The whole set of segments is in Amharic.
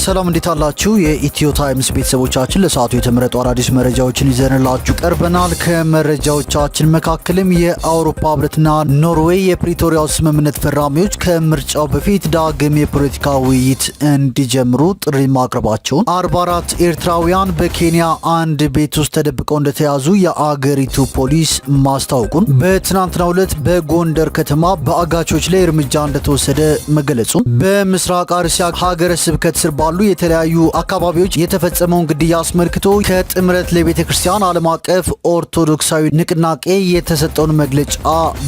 ሰላም እንዴት አላችሁ? የኢትዮ ታይምስ ቤተሰቦቻችን ለሰዓቱ የተመረጡ አዳዲስ መረጃዎችን ይዘንላችሁ ቀርበናል። ከመረጃዎቻችን መካከልም የአውሮፓ ህብረትና ኖርዌይ የፕሪቶሪያው ስምምነት ፈራሚዎች ከምርጫው በፊት ዳግም የፖለቲካ ውይይት እንዲጀምሩ ጥሪ ማቅረባቸውን፣ 44 ኤርትራውያን በኬንያ አንድ ቤት ውስጥ ተደብቀው እንደተያዙ የአገሪቱ ፖሊስ ማስታወቁን፣ በትናንትናው ዕለት በጎንደር ከተማ በአጋቾች ላይ እርምጃ እንደተወሰደ መገለጹን፣ በምስራቅ አርሲ ሀገረ ስብከት ስር ባሉ የተለያዩ አካባቢዎች የተፈጸመውን ግድያ አስመልክቶ ከጥምረት ለቤተ ክርስቲያን ዓለም አቀፍ ኦርቶዶክሳዊ ንቅናቄ የተሰጠውን መግለጫ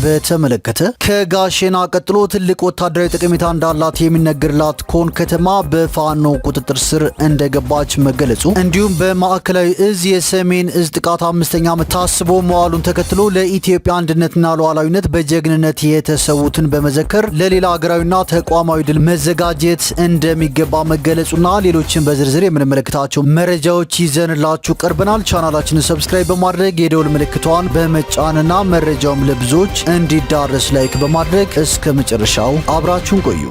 በተመለከተ፣ ከጋሸና ቀጥሎ ትልቅ ወታደራዊ ጠቀሜታ እንዳላት የሚነገርላት ኮን ከተማ በፋኖ ቁጥጥር ስር እንደገባች መገለጹ፣ እንዲሁም በማዕከላዊ እዝ የሰሜን እዝ ጥቃት 5ኛ ዓመት ታስቦ መዋሉን ተከትሎ ለኢትዮጵያ አንድነትና ሉዓላዊነት በጀግንነት የተሰዉትን በመዘከር ለሌላ ሀገራዊና ተቋማዊ ድል መዘጋጀት እንደሚገባ መገለጹና ሌሎችን በዝርዝር የምንመለከታቸው መረጃዎች ይዘንላችሁ ቀርበናል። ቻናላችንን ሰብስክራይብ በማድረግ የደውል ምልክቷን በመጫንና መረጃውም ለብዙዎች እንዲዳረስ ላይክ በማድረግ እስከ መጨረሻው አብራችሁን ቆዩ።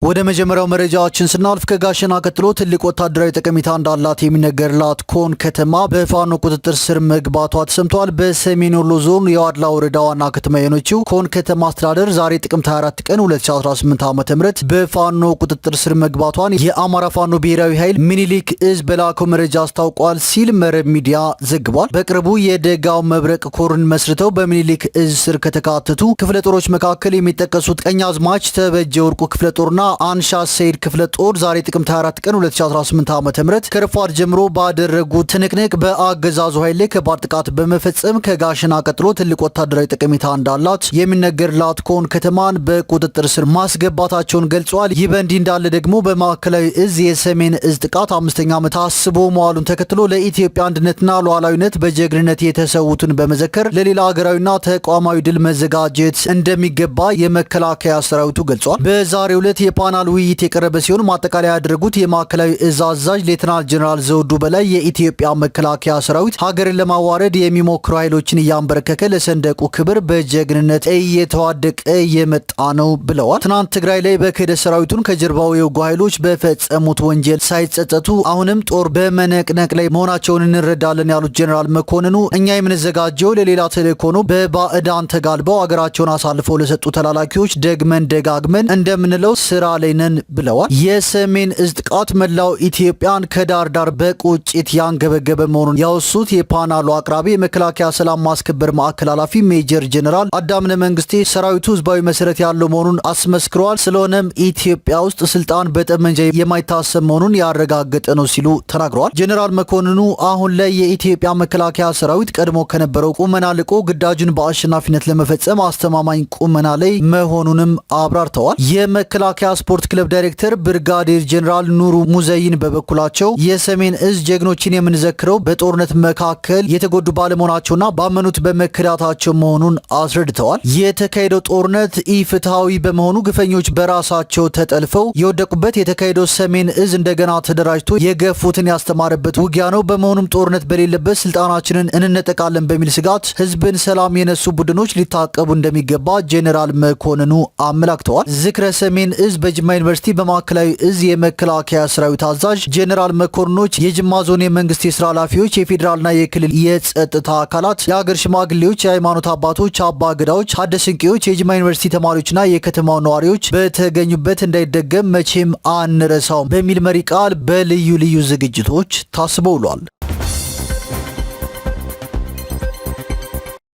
ወደ መጀመሪያው መረጃችን ስናልፍ ከጋሸና ቀጥሎ ትልቅ ወታደራዊ ጠቀሜታ እንዳላት የሚነገርላት ኮን ከተማ በፋኖ ቁጥጥር ስር መግባቷ ተሰምቷል። በሰሜን ወሎ ዞን የዋድላ ወረዳ ዋና ከተማ የሆነችው ኮን ከተማ አስተዳደር ዛሬ ጥቅምት 24 ቀን 2018 ዓ.ም በፋኖ ቁጥጥር ስር መግባቷን የአማራ ፋኖ ብሔራዊ ኃይል ሚኒሊክ እዝ በላከው መረጃ አስታውቋል ሲል መረብ ሚዲያ ዘግቧል። በቅርቡ የደጋው መብረቅ ኮርን መስርተው በሚኒሊክ እዝ ስር ከተካተቱ ክፍለ ጦሮች መካከል የሚጠቀሱት ቀኛዝማች ተበጀ ወርቁ ክፍለ ጦርና አንሻ ሰይድ ክፍለ ጦር ዛሬ ጥቅምት 24 ቀን 2018 ዓ.ም ከረፋድ ጀምሮ ባደረጉት ትንቅንቅ በአገዛዙ ኃይል ላይ ከባድ ጥቃት በመፈጸም ከጋሸና ቀጥሎ ትልቅ ወታደራዊ ጠቀሜታ እንዳላት የሚነገርላት ኮን ከተማን በቁጥጥር ስር ማስገባታቸውን ገልጿል። ይህ በእንዲህ እንዳለ ደግሞ በማዕከላዊ እዝ የሰሜን እዝ ጥቃት 5ኛ ዓመት ታስቦ መዋሉን ተከትሎ ለኢትዮጵያ አንድነትና ሉዓላዊነት በጀግንነት የተሰዉትን በመዘከር ለሌላ ሀገራዊና ተቋማዊ ድል መዘጋጀት እንደሚገባ የመከላከያ ሰራዊቱ ገልጿል። በዛሬው ዕለት ፓናል ውይይት የቀረበ ሲሆን ማጠቃለያ ያደረጉት የማዕከላዊ እዝ አዛዥ ሌተናል ጀነራል ዘውዱ በላይ የኢትዮጵያ መከላከያ ሰራዊት ሀገርን ለማዋረድ የሚሞክሩ ኃይሎችን እያንበረከከ ለሰንደቁ ክብር በጀግንነት እየተዋደቀ የመጣ ነው ብለዋል። ትናንት ትግራይ ላይ በክህደት ሰራዊቱን ከጀርባው የወጉ ኃይሎች በፈጸሙት ወንጀል ሳይጸጸቱ አሁንም ጦር በመነቅነቅ ላይ መሆናቸውን እንረዳለን ያሉት ጀነራል መኮንኑ እኛ የምንዘጋጀው ለሌላ ተልእኮ ነው፣ በባዕዳን ተጋልበው ሀገራቸውን አሳልፈው ለሰጡ ተላላኪዎች ደግመን ደጋግመን እንደምንለው ስራ ላይ ነን ብለዋል። የሰሜን እዝ ጥቃት መላው ኢትዮጵያን ከዳር ዳር በቁጭት ያንገበገበ መሆኑን ያወሱት የፓናሉ አቅራቢ የመከላከያ ሰላም ማስከበር ማዕከል ኃላፊ ሜጀር ጀነራል አዳምነ መንግስቴ ሰራዊቱ ህዝባዊ መሰረት ያለው መሆኑን አስመስክረዋል። ስለሆነም ኢትዮጵያ ውስጥ ስልጣን በጠመንጃ የማይታሰብ መሆኑን ያረጋገጠ ነው ሲሉ ተናግረዋል። ጀነራል መኮንኑ አሁን ላይ የኢትዮጵያ መከላከያ ሰራዊት ቀድሞ ከነበረው ቁመና ልቆ ግዳጁን በአሸናፊነት ለመፈጸም አስተማማኝ ቁመና ላይ መሆኑንም አብራርተዋል። የመከላከያ ስፖርት ክለብ ዳይሬክተር ብርጋዴር ጀነራል ኑሩ ሙዘይን በበኩላቸው የሰሜን እዝ ጀግኖችን የምንዘክረው በጦርነት መካከል የተጎዱ ባለመሆናቸውና ባመኑት በመከዳታቸው መሆኑን አስረድተዋል። የተካሄደው ጦርነት ኢፍትሐዊ በመሆኑ ግፈኞች በራሳቸው ተጠልፈው የወደቁበት፣ የተካሄደው ሰሜን እዝ እንደገና ተደራጅቶ የገፉትን ያስተማረበት ውጊያ ነው። በመሆኑም ጦርነት በሌለበት ስልጣናችንን እንነጠቃለን በሚል ስጋት ህዝብን ሰላም የነሱ ቡድኖች ሊታቀቡ እንደሚገባ ጀነራል መኮንኑ አመላክተዋል። ዝክረ ሰሜን እዝ በጅማ ዩኒቨርሲቲ በማዕከላዊ እዝ የመከላከያ ሰራዊት አዛዥ ጀነራል መኮንኖች፣ የጅማ ዞን የመንግስት የስራ ኃላፊዎች፣ የፌዴራልና የክልል የጸጥታ አካላት፣ የሀገር ሽማግሌዎች፣ የሃይማኖት አባቶች፣ አባ ገዳዎች፣ ሀደ ስንቄዎች፣ የጅማ ዩኒቨርሲቲ ተማሪዎችና የከተማው ነዋሪዎች በተገኙበት እንዳይደገም መቼም አንረሳውም በሚል መሪ ቃል በልዩ ልዩ ዝግጅቶች ታስበው ውሏል።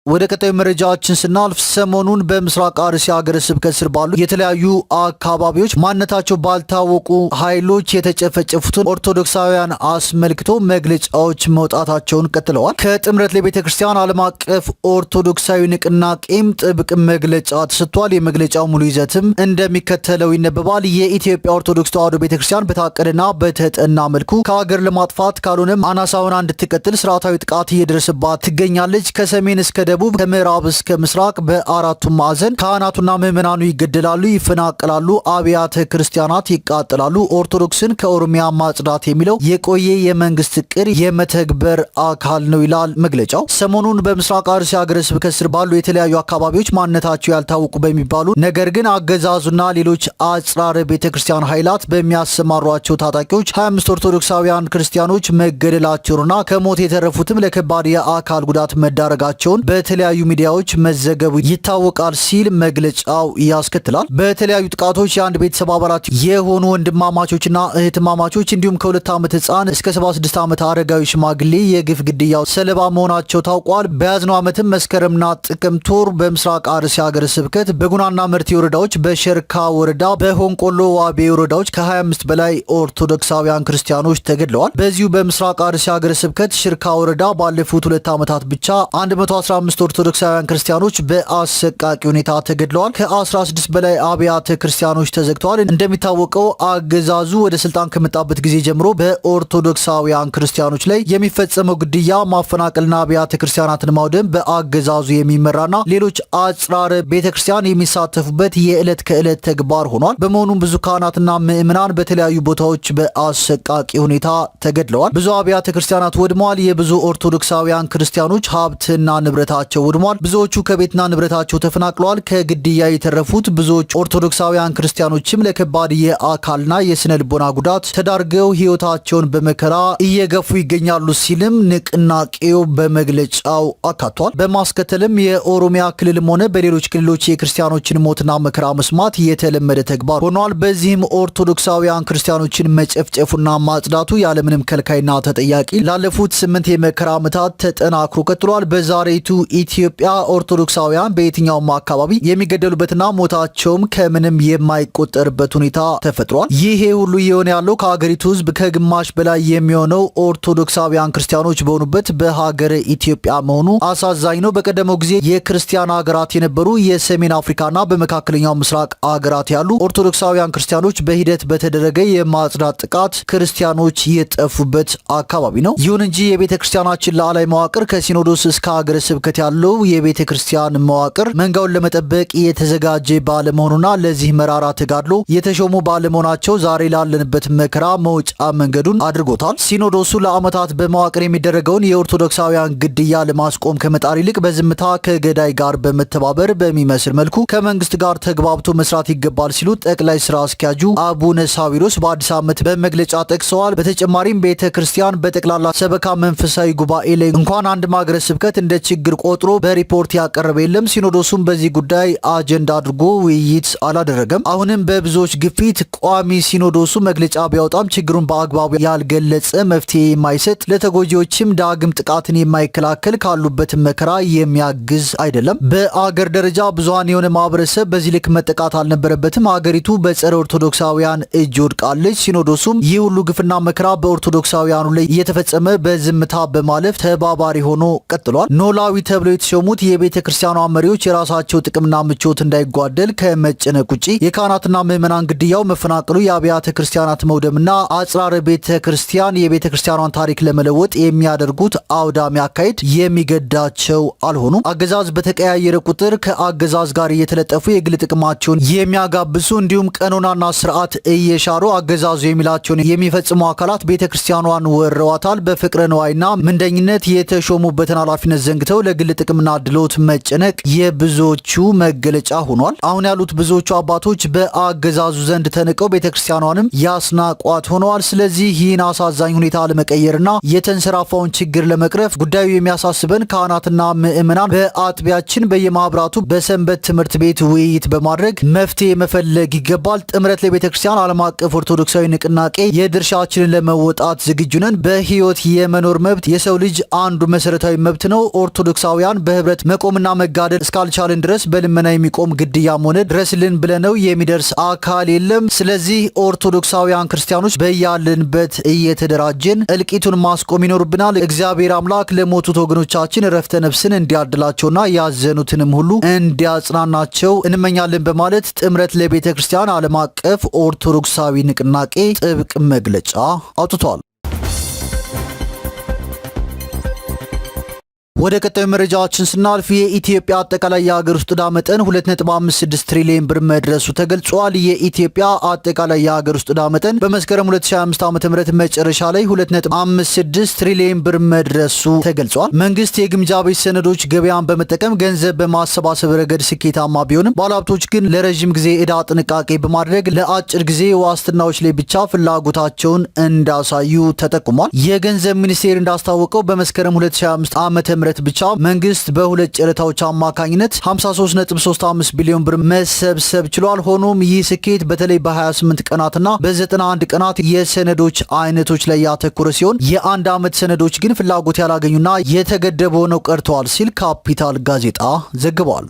ወደ ቀጣዩ መረጃችን ስናልፍ ሰሞኑን በምስራቅ አርሲ ሀገረ ስብከት ስር ባሉ የተለያዩ አካባቢዎች ማንነታቸው ባልታወቁ ኃይሎች የተጨፈጨፉትን ኦርቶዶክሳውያን አስመልክቶ መግለጫዎች መውጣታቸውን ቀጥለዋል። ከጥምረት ለቤተ ክርስቲያን ዓለም አቀፍ ኦርቶዶክሳዊ ንቅናቄም ጥብቅ መግለጫ ተሰጥቷል። የመግለጫው ሙሉ ይዘትም እንደሚከተለው ይነበባል። የኢትዮጵያ ኦርቶዶክስ ተዋሕዶ ቤተ ክርስቲያን በታቀደና በተጠና መልኩ ከሀገር ለማጥፋት ካልሆነም አናሳውን እንድትቀጥል ስርዓታዊ ጥቃት እየደረሰባት ትገኛለች። ከሰሜን እስከ ደቡብ ከምዕራብ እስከ ምስራቅ በአራቱም ማዕዘን ካህናቱና ምዕመናኑ ይገደላሉ፣ ይፈናቀላሉ፣ አብያተ ክርስቲያናት ይቃጠላሉ። ኦርቶዶክስን ከኦሮሚያ ማጽዳት የሚለው የቆየ የመንግስት እቅድ የመተግበር አካል ነው ይላል መግለጫው። ሰሞኑን በምስራቅ አርሲ ሀገረ ስብከት ስር ባሉ የተለያዩ አካባቢዎች ማንነታቸው ያልታወቁ በሚባሉ ነገር ግን አገዛዙና ሌሎች አጽራረ ቤተክርስቲያን ኃይላት በሚያሰማሯቸው ታጣቂዎች 25 ኦርቶዶክሳውያን ክርስቲያኖች መገደላቸውንና ከሞት የተረፉትም ለከባድ የአካል ጉዳት መዳረጋቸውን በተለያዩ ሚዲያዎች መዘገቡ ይታወቃል ሲል መግለጫው ያስከትላል። በተለያዩ ጥቃቶች የአንድ ቤተሰብ አባላት የሆኑ ወንድማማቾችና እህትማማቾች እንዲሁም ከ2 ዓመት ህፃን እስከ 76 ዓመት አረጋዊ ሽማግሌ የግፍ ግድያው ሰለባ መሆናቸው ታውቋል። በያዝነው ዓመትም መስከረምና ጥቅምት ወር በምስራቅ አርሲ ሀገረ ስብከት በጉናና መርቲ ወረዳዎች፣ በሸርካ ወረዳ፣ በሆንቆሎ ዋቤ ወረዳዎች ከ25 በላይ ኦርቶዶክሳውያን ክርስቲያኖች ተገድለዋል። በዚሁ በምስራቅ አርሲ ሀገረ ስብከት ሽርካ ወረዳ ባለፉት 2 ዓመታት ብቻ 115 ኦርቶዶክሳውያን ክርስቲያኖች በአሰቃቂ ሁኔታ ተገድለዋል። ከ16 በላይ አብያተ ክርስቲያኖች ተዘግተዋል። እንደሚታወቀው አገዛዙ ወደ ስልጣን ከመጣበት ጊዜ ጀምሮ በኦርቶዶክሳውያን ክርስቲያኖች ላይ የሚፈጸመው ግድያ፣ ማፈናቀልና አብያተ ክርስቲያናትን ማውደም በአገዛዙ የሚመራና ሌሎች አጽራረ ቤተክርስቲያን የሚሳተፉበት የዕለት ከዕለት ተግባር ሆኗል። በመሆኑም ብዙ ካህናትና ምዕመናን በተለያዩ ቦታዎች በአሰቃቂ ሁኔታ ተገድለዋል። ብዙ አብያተ ክርስቲያናት ወድመዋል። የብዙ ኦርቶዶክሳውያን ክርስቲያኖች ሀብትና ንብረታቸው ወድመዋል። ብዙዎቹ ከቤትና ንብረታቸው ተፈናቅለዋል። ከግድያ የተረፉት ብዙዎች ኦርቶዶክሳውያን ክርስቲያኖችም ለከባድ የአካልና የስነ ልቦና ጉዳት ተዳርገው ሕይወታቸውን በመከራ እየገፉ ይገኛሉ ሲልም ንቅናቄው በመግለጫው አካቷል። በማስከተልም የኦሮሚያ ክልልም ሆነ በሌሎች ክልሎች የክርስቲያኖችን ሞትና መከራ መስማት የተለመደ ተግባር ሆኗል። በዚህም ኦርቶዶክሳውያን ክርስቲያኖችን መጨፍጨፉና ማጽዳቱ ያለምንም ከልካይና ተጠያቂ ላለፉት 8 የመከራ ዓመታት ተጠናክሮ ቀጥሏል። በዛሬቱ ኢትዮጵያ ኦርቶዶክሳውያን በየትኛውም አካባቢ የሚገደሉበትና ሞታቸውም ከምንም የማይቆጠርበት ሁኔታ ተፈጥሯል። ይሄ ሁሉ እየሆነ ያለው ከሀገሪቱ ሕዝብ ከግማሽ በላይ የሚሆነው ኦርቶዶክሳውያን ክርስቲያኖች በሆኑበት በሀገረ ኢትዮጵያ መሆኑ አሳዛኝ ነው። በቀደመው ጊዜ የክርስቲያን ሀገራት የነበሩ የሰሜን አፍሪካና በመካከለኛው ምስራቅ ሀገራት ያሉ ኦርቶዶክሳውያን ክርስቲያኖች በሂደት በተደረገ የማጽዳት ጥቃት ክርስቲያኖች የጠፉበት አካባቢ ነው። ይሁን እንጂ የቤተ ክርስቲያናችን ላዕላይ መዋቅር ከሲኖዶስ እስከ ሀገረ ስብከት ያለው የቤተ ክርስቲያን መዋቅር መንጋውን ለመጠበቅ የተዘጋጀ ባለመሆኑና ለዚህ መራራ ተጋድሎ የተሾሙ ባለመሆናቸው ዛሬ ላለንበት መከራ መውጫ መንገዱን አድርጎታል። ሲኖዶሱ ለዓመታት በመዋቅር የሚደረገውን የኦርቶዶክሳውያን ግድያ ለማስቆም ከመጣር ይልቅ በዝምታ ከገዳይ ጋር በመተባበር በሚመስል መልኩ ከመንግስት ጋር ተግባብቶ መስራት ይገባል ሲሉ ጠቅላይ ስራ አስኪያጁ አቡነ ሳዊሮስ በአዲስ ዓመት በመግለጫ ጠቅሰዋል። በተጨማሪም ቤተ ክርስቲያን በጠቅላላ ሰበካ መንፈሳዊ ጉባኤ ላይ እንኳን አንድ ሀገረ ስብከት እንደ ችግር ቆጥሮ በሪፖርት ያቀረበ የለም። ሲኖዶሱም በዚህ ጉዳይ አጀንዳ አድርጎ ውይይት አላደረገም። አሁንም በብዙዎች ግፊት ቋሚ ሲኖዶሱ መግለጫ ቢያወጣም ችግሩን በአግባቡ ያልገለጸ፣ መፍትሄ የማይሰጥ፣ ለተጎጂዎችም ዳግም ጥቃትን የማይከላከል፣ ካሉበት መከራ የሚያግዝ አይደለም። በአገር ደረጃ ብዙሃን የሆነ ማህበረሰብ በዚህ ልክ መጠቃት አልነበረበትም። አገሪቱ በጸረ ኦርቶዶክሳውያን እጅ ወድቃለች። ሲኖዶሱም ይህ ሁሉ ግፍና መከራ በኦርቶዶክሳውያኑ ላይ እየተፈጸመ በዝምታ በማለፍ ተባባሪ ሆኖ ቀጥሏል። ኖላዊ ተብለው የተሾሙት የቤተ ክርስቲያኗ መሪዎች የራሳቸው ጥቅምና ምቾት እንዳይጓደል ከመጨነቅ ውጪ የካህናትና ምዕመናን ግድያው፣ መፈናቀሉ፣ የአብያተ ክርስቲያናት መውደምና አጽራረ ቤተ ክርስቲያን የቤተ ክርስቲያኗን ታሪክ ለመለወጥ የሚያደርጉት አውዳሚ አካሄድ የሚገዳቸው አልሆኑም። አገዛዝ በተቀያየረ ቁጥር ከአገዛዝ ጋር እየተለጠፉ የግል ጥቅማቸውን የሚያጋብሱ እንዲሁም ቀኖናና ስርዓት እየሻሩ አገዛዙ የሚላቸውን የሚፈጽሙ አካላት ቤተ ክርስቲያኗን ወረዋታል። በፍቅረ ነዋይና ምንደኝነት የተሾሙበትን ኃላፊነት ዘንግተው ለግል ጥቅምና ድሎት መጨነቅ የብዙዎቹ መገለጫ ሆኗል። አሁን ያሉት ብዙዎቹ አባቶች በአገዛዙ ዘንድ ተንቀው ቤተ ክርስቲያኗንም ያስናቋት ሆነዋል። ስለዚህ ይህን አሳዛኝ ሁኔታ ለመቀየርና የተንሰራፋውን ችግር ለመቅረፍ ጉዳዩ የሚያሳስበን ካህናትና ምዕመናን በአጥቢያችን በየማህበራቱ በሰንበት ትምህርት ቤት ውይይት በማድረግ መፍትሄ መፈለግ ይገባል። ጥምረት ለቤተ ክርስቲያን ዓለም አቀፍ ኦርቶዶክሳዊ ንቅናቄ የድርሻችንን ለመወጣት ዝግጁ ነን። በህይወት የመኖር መብት የሰው ልጅ አንዱ መሰረታዊ መብት ነው። ኦርቶዶክሳውያን በህብረት መቆምና መጋደል እስካልቻልን ድረስ በልመና የሚቆም ግድያም ሆነ ድረስልን ብለነው የሚደርስ አካል የለም። ስለዚህ ኦርቶዶክሳውያን ክርስቲያኖች በያልንበት እየተደራጀን እልቂቱን ማስቆም ይኖርብናል። እግዚአብሔር አምላክ ለሞቱት ወገኖቻችን እረፍተ ነፍስን እንዲያድላቸውና ያዘኑትንም ሁሉ እንዲያጽናናቸው እንመኛለን በማለት ጥምረት ለቤተ ክርስቲያን ዓለም አቀፍ ኦርቶዶክሳዊ ንቅናቄ ጥብቅ መግለጫ አውጥቷል። ወደ ቀጣዩ መረጃችን ስናልፍ የኢትዮጵያ አጠቃላይ የሀገር ውስጥ ዕዳ መጠን 2.56 ትሪሊዮን ብር መድረሱ ተገልጿል። የኢትዮጵያ አጠቃላይ የሀገር ውስጥ ዕዳ መጠን በመስከረም 2025 ዓ.ም መጨረሻ ላይ 2.56 ትሪሊዮን ብር መድረሱ ተገልጿል። መንግስት የግምጃ ቤት ሰነዶች ገበያን በመጠቀም ገንዘብ በማሰባሰብ ረገድ ስኬታማ ቢሆንም ባለሀብቶች ግን ለረጅም ጊዜ ዕዳ ጥንቃቄ በማድረግ ለአጭር ጊዜ ዋስትናዎች ላይ ብቻ ፍላጎታቸውን እንዳሳዩ ተጠቁሟል። የገንዘብ ሚኒስቴር እንዳስታወቀው በመስከረም 2025 ዓ.ም ብቻ መንግስት በሁለት ጨረታዎች አማካኝነት 53.35 ቢሊዮን ብር መሰብሰብ ችሏል። ሆኖም ይህ ስኬት በተለይ በ28 ቀናትና በ91 ቀናት የሰነዶች አይነቶች ላይ ያተኮረ ሲሆን የአንድ ዓመት ሰነዶች ግን ፍላጎት ያላገኙና የተገደቡ ሆነው ቀርተዋል ሲል ካፒታል ጋዜጣ ዘግቧል።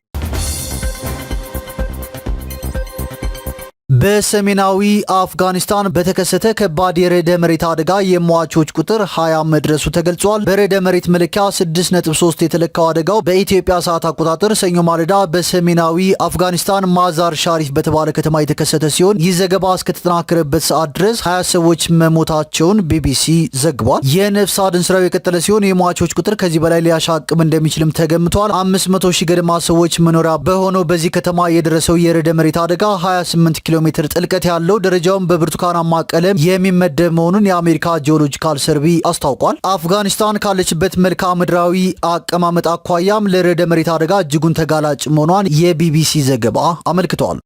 በሰሜናዊ አፍጋኒስታን በተከሰተ ከባድ የርዕደ መሬት አደጋ የሟቾች ቁጥር 20 መድረሱ ተገልጿል። በርዕደ መሬት መለኪያ 6.3 የተለካው አደጋው በኢትዮጵያ ሰዓት አቆጣጠር ሰኞ ማለዳ በሰሜናዊ አፍጋኒስታን ማዛር ሻሪፍ በተባለ ከተማ የተከሰተ ሲሆን ይህ ዘገባ እስከተጠናከረበት ሰዓት ድረስ 20 ሰዎች መሞታቸውን ቢቢሲ ዘግቧል። የነፍስ አድን ስራው የቀጠለ ሲሆን የሟቾች ቁጥር ከዚህ በላይ ሊያሻቅብ እንደሚችልም ተገምቷል። 500 ሺህ ገደማ ሰዎች መኖሪያ በሆነው በዚህ ከተማ የደረሰው የርዕደ መሬት አደጋ 28 ኪሎ ሜትር ጥልቀት ያለው ደረጃውን በብርቱካናማ ቀለም የሚመደብ መሆኑን የአሜሪካ ጂኦሎጂካል ሰርቪ አስታውቋል። አፍጋኒስታን ካለችበት መልክዓ ምድራዊ አቀማመጥ አኳያም ለርዕደ መሬት አደጋ እጅጉን ተጋላጭ መሆኗን የቢቢሲ ዘገባ አመልክቷል።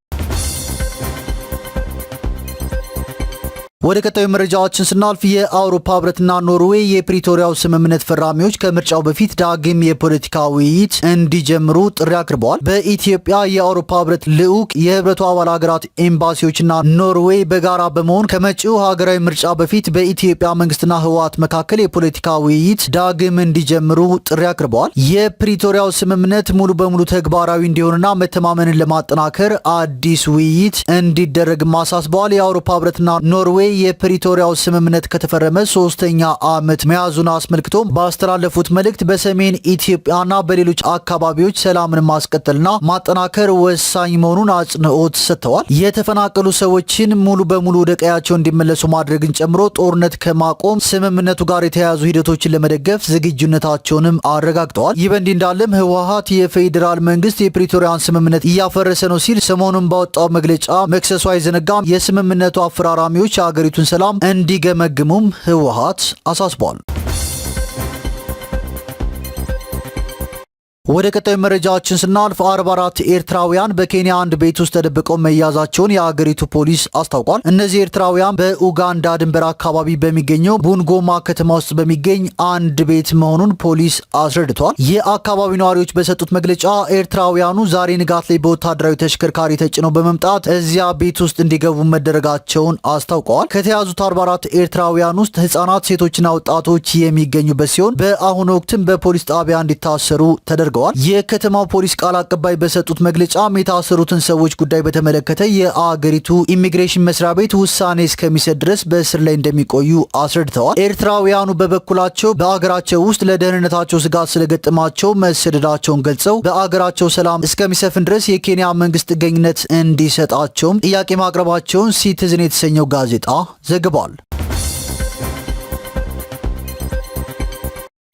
ወደ ቀጣዩ መረጃዎችን ስናልፍ የአውሮፓ ህብረትና ኖርዌይ የፕሪቶሪያው ስምምነት ፈራሚዎች ከምርጫው በፊት ዳግም የፖለቲካ ውይይት እንዲጀምሩ ጥሪ አቅርበዋል። በኢትዮጵያ የአውሮፓ ህብረት ልዑክ የህብረቱ አባል ሀገራት ኤምባሲዎችና ኖርዌይ በጋራ በመሆን ከመጪው ሀገራዊ ምርጫ በፊት በኢትዮጵያ መንግስትና ህወሓት መካከል የፖለቲካ ውይይት ዳግም እንዲጀምሩ ጥሪ አቅርበዋል። የፕሪቶሪያው ስምምነት ሙሉ በሙሉ ተግባራዊ እንዲሆንና መተማመንን ለማጠናከር አዲስ ውይይት እንዲደረግም አሳስበዋል። የአውሮፓ ህብረትና ኖርዌይ የፕሪቶሪያው ስምምነት ከተፈረመ 3ኛ ዓመት መያዙን አስመልክቶ ባስተላለፉት መልእክት በሰሜን ኢትዮጵያና በሌሎች አካባቢዎች ሰላምን ማስቀጠልና ማጠናከር ወሳኝ መሆኑን አጽንኦት ሰጥተዋል። የተፈናቀሉ ሰዎችን ሙሉ በሙሉ ወደ ቀያቸው እንዲመለሱ ማድረግን ጨምሮ ጦርነት ከማቆም ስምምነቱ ጋር የተያያዙ ሂደቶችን ለመደገፍ ዝግጁነታቸውንም አረጋግጠዋል። ይህ በእንዲህ እንዳለም ህወሓት የፌዴራል መንግስት የፕሪቶሪያን ስምምነት እያፈረሰ ነው ሲል ሰሞኑን ባወጣው መግለጫ መክሰሱ አይዘነጋም። የስምምነቱ አፈራራሚዎች ሀገሪቱን ሰላም እንዲገመግሙም ህወሓት አሳስቧል። ወደ ቀጣዩ መረጃችን ስናልፍ 44 ኤርትራውያን በኬንያ አንድ ቤት ውስጥ ተደብቀው መያዛቸውን የአገሪቱ ፖሊስ አስታውቋል። እነዚህ ኤርትራውያን በኡጋንዳ ድንበር አካባቢ በሚገኘው ቡንጎማ ከተማ ውስጥ በሚገኝ አንድ ቤት መሆኑን ፖሊስ አስረድቷል። የአካባቢው ነዋሪዎች በሰጡት መግለጫ ኤርትራውያኑ ዛሬ ንጋት ላይ በወታደራዊ ተሽከርካሪ ተጭነው በመምጣት እዚያ ቤት ውስጥ እንዲገቡ መደረጋቸውን አስታውቀዋል። ከተያዙት 44 ኤርትራውያን ውስጥ ህጻናት፣ ሴቶችና ወጣቶች የሚገኙበት ሲሆን በአሁኑ ወቅትም በፖሊስ ጣቢያ እንዲታሰሩ ተደርገዋል። የከተማው ፖሊስ ቃል አቀባይ በሰጡት መግለጫም የታሰሩትን ሰዎች ጉዳይ በተመለከተ የአገሪቱ ኢሚግሬሽን መስሪያ ቤት ውሳኔ እስከሚሰጥ ድረስ በእስር ላይ እንደሚቆዩ አስረድተዋል። ኤርትራውያኑ በበኩላቸው በአገራቸው ውስጥ ለደህንነታቸው ስጋት ስለገጠማቸው መሰደዳቸውን ገልጸው በአገራቸው ሰላም እስከሚሰፍን ድረስ የኬንያ መንግስት ጥገኝነት እንዲሰጣቸውም ጥያቄ ማቅረባቸውን ሲቲዝን የተሰኘው ጋዜጣ ዘግቧል።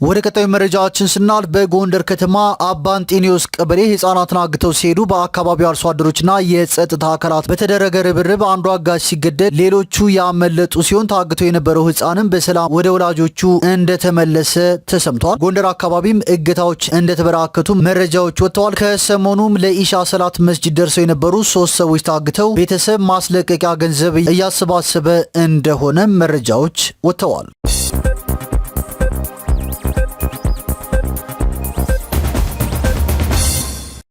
ወደ ቀጣዩ መረጃችን ስናልፍ በጎንደር ከተማ አባንጤኒዮስ ቀበሌ ህጻናትን አግተው ሲሄዱ በአካባቢው አርሶ አደሮችና የጸጥታ አካላት በተደረገ ርብርብ አንዱ አጋች ሲገደል ሌሎቹ ያመለጡ ሲሆን ታግተው የነበረው ህጻንም በሰላም ወደ ወላጆቹ እንደተመለሰ ተሰምቷል። ጎንደር አካባቢም እገታዎች እንደተበራከቱ መረጃዎች ወጥተዋል። ከሰሞኑም ለኢሻ ሰላት መስጂድ ደርሰው የነበሩ 3 ሰዎች ታግተው ቤተሰብ ማስለቀቂያ ገንዘብ እያሰባሰበ እንደሆነ መረጃዎች ወጥተዋል።